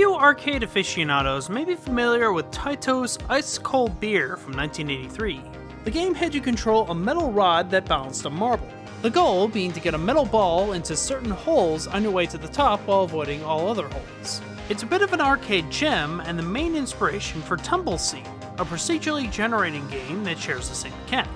few arcade aficionados may be familiar with Taito's Ice Cold Beer from 1983. The game had you control a metal rod that balanced a marble, the goal being to get a metal ball into certain holes on your way to the top while avoiding all other holes. It's a bit of an arcade gem and the main inspiration for TumbleSeed, a procedurally generating game that shares the same mechanic.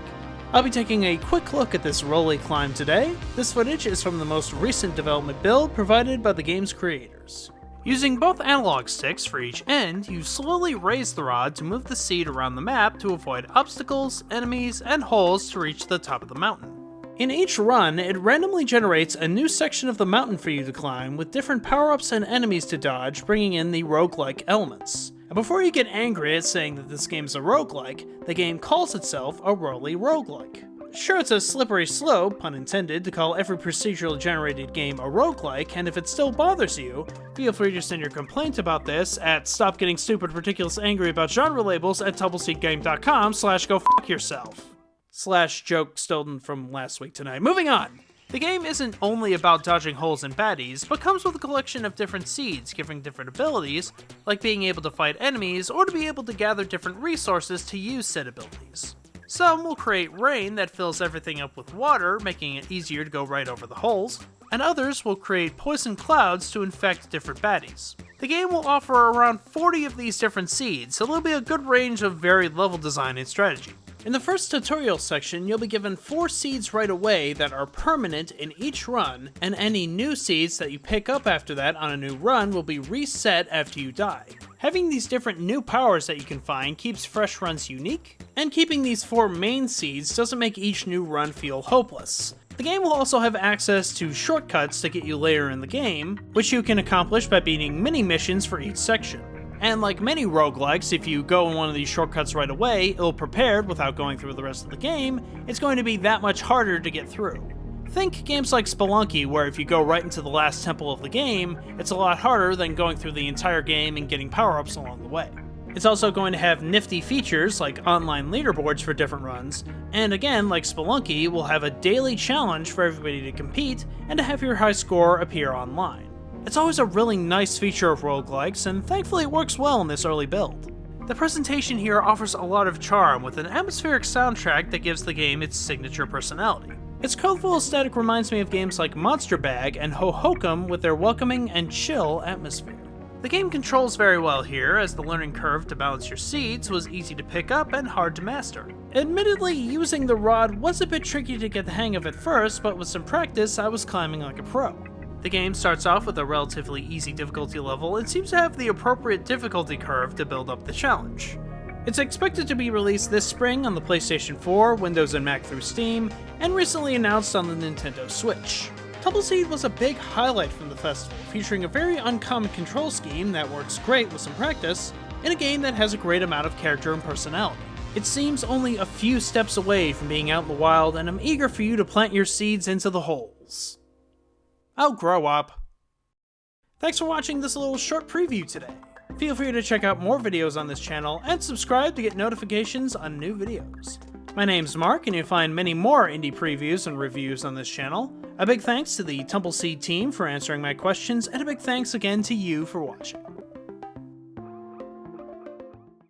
I'll be taking a quick look at this Rollin climb today. This footage is from the most recent development build provided by the game's creators. Using both analog sticks for each end, you slowly raise the rod to move the seed around the map to avoid obstacles, enemies, and holes to reach the top of the mountain. In each run, it randomly generates a new section of the mountain for you to climb with different power-ups and enemies to dodge, bringing in the roguelike elements. And before you get angry at saying that this game is a roguelike, the game calls itself a Rollin roguelike. Sure, it's a slippery slope, pun intended, to call every procedurally generated game a roguelike, and if it still bothers you, feel free to send your complaint about this at stopgettingstupidridiculousangry@genrelabels@TumbleSeed.com/go-fuck-yourself. /joke stolen from last week tonight. Moving on! The game isn't only about dodging holes and baddies, but comes with a collection of different seeds giving different abilities, like being able to fight enemies or to be able to gather different resources to use said abilities. Some will create rain that fills everything up with water, making it easier to go right over the holes, and others will create poison clouds to infect different baddies. The game will offer around 40 of these different seeds, so there'll be a good range of varied level design and strategy. In the first tutorial section, you'll be given 4 seeds right away that are permanent in each run, and any new seeds that you pick up after that on a new run will be reset after you die. Having these different new powers that you can find keeps fresh runs unique, and keeping these 4 main seeds doesn't make each new run feel hopeless. The game will also have access to shortcuts to get you later in the game, which you can accomplish by beating mini missions for each section. And like many roguelikes, if you go in one of these shortcuts right away, ill-prepared without going through the rest of the game, it's going to be that much harder to get through. Think games like Spelunky, where if you go right into the last temple of the game, it's a lot harder than going through the entire game and getting power-ups along the way. It's also going to have nifty features like online leaderboards for different runs, and again, like Spelunky, will have a daily challenge for everybody to compete and to have your high score appear online. It's always a really nice feature of roguelikes, and thankfully it works well in this early build. The presentation here offers a lot of charm with an atmospheric soundtrack that gives the game its signature personality. Its colorful aesthetic reminds me of games like Monster Bag and Ho-Hokum with their welcoming and chill atmosphere. The game controls very well here, as the learning curve to balance your seeds was easy to pick up and hard to master. Admittedly, using the rod was a bit tricky to get the hang of at first, but with some practice I was climbing like a pro. The game starts off with a relatively easy difficulty level and seems to have the appropriate difficulty curve to build up the challenge. It's expected to be released this spring on the PlayStation 4, Windows and Mac through Steam, and recently announced on the Nintendo Switch. TumbleSeed was a big highlight from the festival, featuring a very uncommon control scheme that works great with some practice, in a game that has a great amount of character and personality. It seems only a few steps away from being out in the wild, and I'm eager for you to plant your seeds into the holes. Oh, grow up. Thanks for watching this little short preview today. Feel free to check out more videos on this channel and subscribe to get notifications on new videos. My name's Mark, and you'll find many more indie previews and reviews on this channel. A big thanks to the TumbleSeed team for answering my questions, and a big thanks again to you for watching.